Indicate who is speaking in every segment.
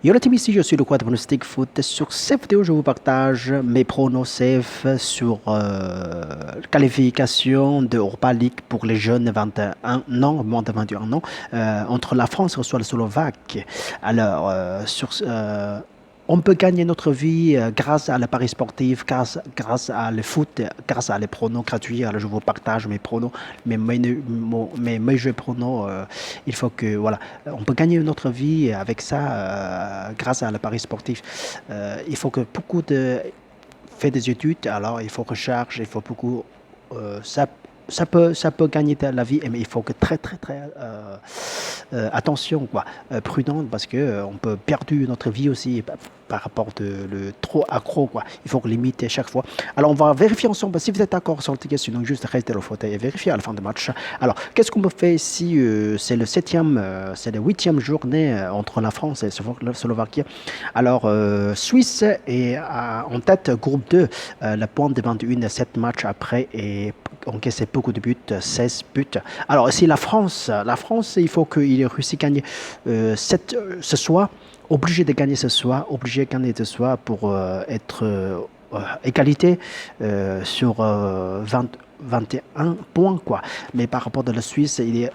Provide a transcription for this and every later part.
Speaker 1: Yo la team, ici je suis le quad pronostic foot. Sur cette vidéo, je vous partage mes pronos safe sur qualification de Europa League pour les jeunes 21 ans, moins de 21 ans, entre la France et soit le Slovaque. Alors, on peut gagner notre vie grâce à la paris sportif, grâce à le foot, grâce à les pronos gratuits. Alors, je vous partage mes pronos, mes jeux pronos. Il faut que, voilà, on peut gagner notre vie avec ça grâce à la paris sportif. Il faut que beaucoup de fait des études, alors il faut recharge, il faut beaucoup. Ça peut gagner la vie, mais il faut que très attention, quoi, prudent, parce que on peut perdre notre vie aussi par rapport de le trop accro, quoi. Il faut limiter chaque fois. Alors on va vérifier ensemble si vous êtes d'accord sur le ticket, sinon juste restez au fauteuil et vérifier à la fin du match. Alors qu'est-ce qu'on peut faire ici? C'est le septième, c'est la huitième journée entre la France et la Slovaquie. Alors Suisse est en tête groupe 2, le point de 21 7 matchs après et encaissé beaucoup de buts, 16 buts. Alors ici la France, il faut qu'il réussisse à gagner ce soir, obligé de gagner ce soir, obligé de gagner ce soir pour être égalité sur 20, 21 points, quoi. Mais par rapport à la Suisse, il est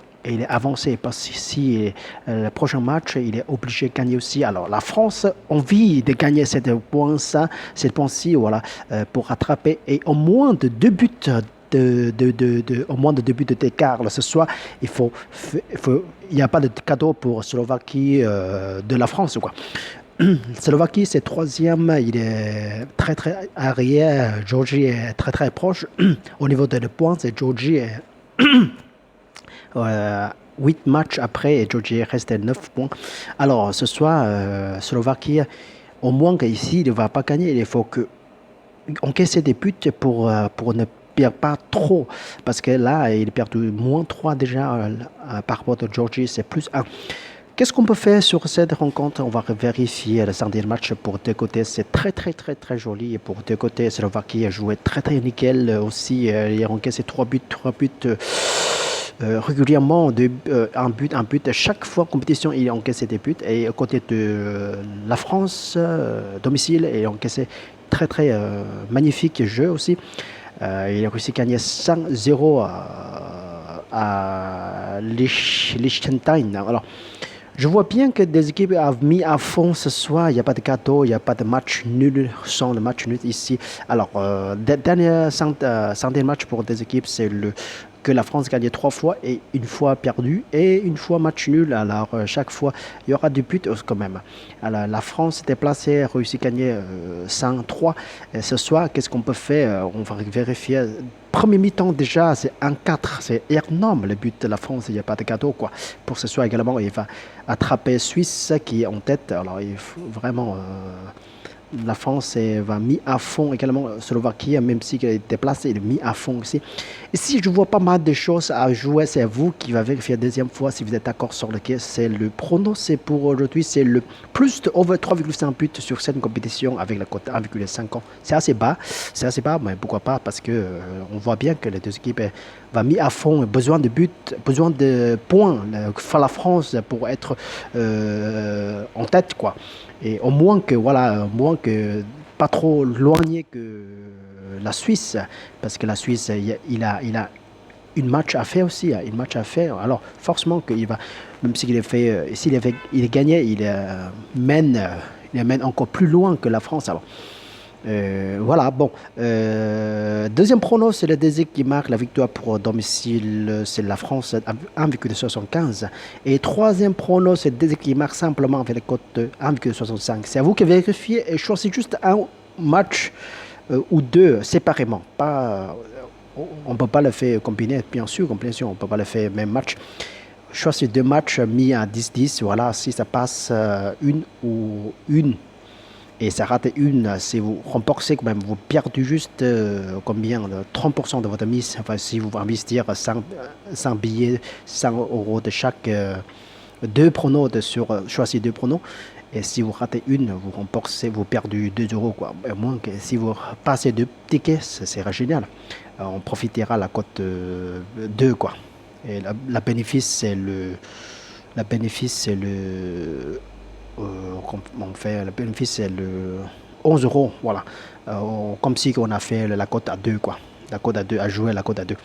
Speaker 1: avancé parce qu'ici, le prochain match, il est obligé de gagner aussi. Alors, la France a envie de gagner cette point-ci, voilà, pour rattraper et au moins de deux buts au moins de deux buts d'écart ce soir. Il n'y a pas de cadeau pour Slovaquie de la France, quoi. Slovaquie, c'est troisième, il est très arrière. Georgie est très proche. Au niveau des points, c'est Georgie est 8 matchs après et Georgie reste à 9 points. Alors ce soir, Slovaquie, au moins qu'ici, il ne va pas gagner. Il faut que encaisser des buts pour ne perdre pas trop. Parce que là, il perd moins 3 déjà par rapport à Georgie, c'est plus 1. Qu'est-ce qu'on peut faire sur cette rencontre? On va vérifier le dernier match pour deux côtés. C'est très joli. Et pour deux côtés, Slovaquie a joué très nickel aussi. Il a encaissé 3 buts régulièrement, un but. Chaque fois compétition, il a encaissé des buts. Et à côté de la France, domicile, il a encaissé très magnifique jeu aussi. Il a réussi à gagner 5-0 à Liechtenstein. Alors, je vois bien que des équipes ont mis à fond ce soir. Il n'y a pas de gâteau, il n'y a pas de match nul, sans le match nul ici. Alors, dernier match pour des équipes, c'est que la France gagne 3 fois et une fois perdu et une fois match nul. Alors, chaque fois, il y aura du but quand même. Alors, la France est déplacée, a réussi à gagner 103. Et ce soir, qu'est-ce qu'on peut faire? On va vérifier. Premier mi-temps déjà, c'est 1-4. C'est énorme le but de la France. Il n'y a pas de cadeau, quoi. Pour ce soir également, il va attraper Suisse qui est en tête. Alors, il faut vraiment. La France va mis à fond également. Slovaquie, même si elle est déplacée, il est mis à fond aussi. Ici, je vois pas mal de choses à jouer. C'est vous qui va vérifier la deuxième fois si vous êtes d'accord sur lequel c'est le prono. C'est pour aujourd'hui, c'est le plus de over 3,5 buts sur cette compétition avec la cote 1,5 ans. C'est assez bas, mais pourquoi pas? Parce que on voit bien que les deux équipes va mis à fond, besoin de buts, besoin de points. La France pour être en tête, quoi. Et au moins que pas trop loigné que la Suisse, parce que la Suisse, il a une match à faire aussi, hein, une match à faire. Alors, forcément qu'il va, même s'il est fait, il est gagné, il mène encore plus loin que la France. Alors, voilà, bon. Deuxième prono, c'est le désir qui marque la victoire pour domicile, c'est la France, 1,75. Et troisième prono, c'est le désir qui marque simplement avec la cote de 1,65. C'est à vous qui vérifiez et choisissez juste un match ou deux séparément. On ne peut pas le faire combiner, bien sûr, on ne peut pas le faire même match. Choisissez deux matchs mis à 10-10, voilà, si ça passe une et ça rate une, si vous remboursez quand même, vous perdez juste combien? 30% de votre mise. Enfin, si vous investissez 100 billets, 100 euros de chaque deux pronos, choisir deux pronos. Et si vous ratez une, vous remboursez, vous perdez 2 euros, quoi. Au moins que si vous passez deux tickets, ça sera génial. On profitera la cote 2, quoi. Et la bénéfice, c'est le on fait le bénéfice, c'est le 11 euros, voilà. Comme si on a fait la cote à 2, quoi. La cote à 2, à jouer la cote à 2.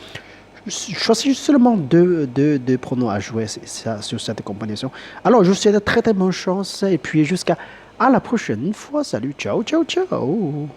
Speaker 1: Je choisis seulement deux pronos à jouer sur cette combinaison. Alors, je vous souhaite très très bonne chance et puis jusqu'à la prochaine fois. Salut, ciao, ciao, ciao.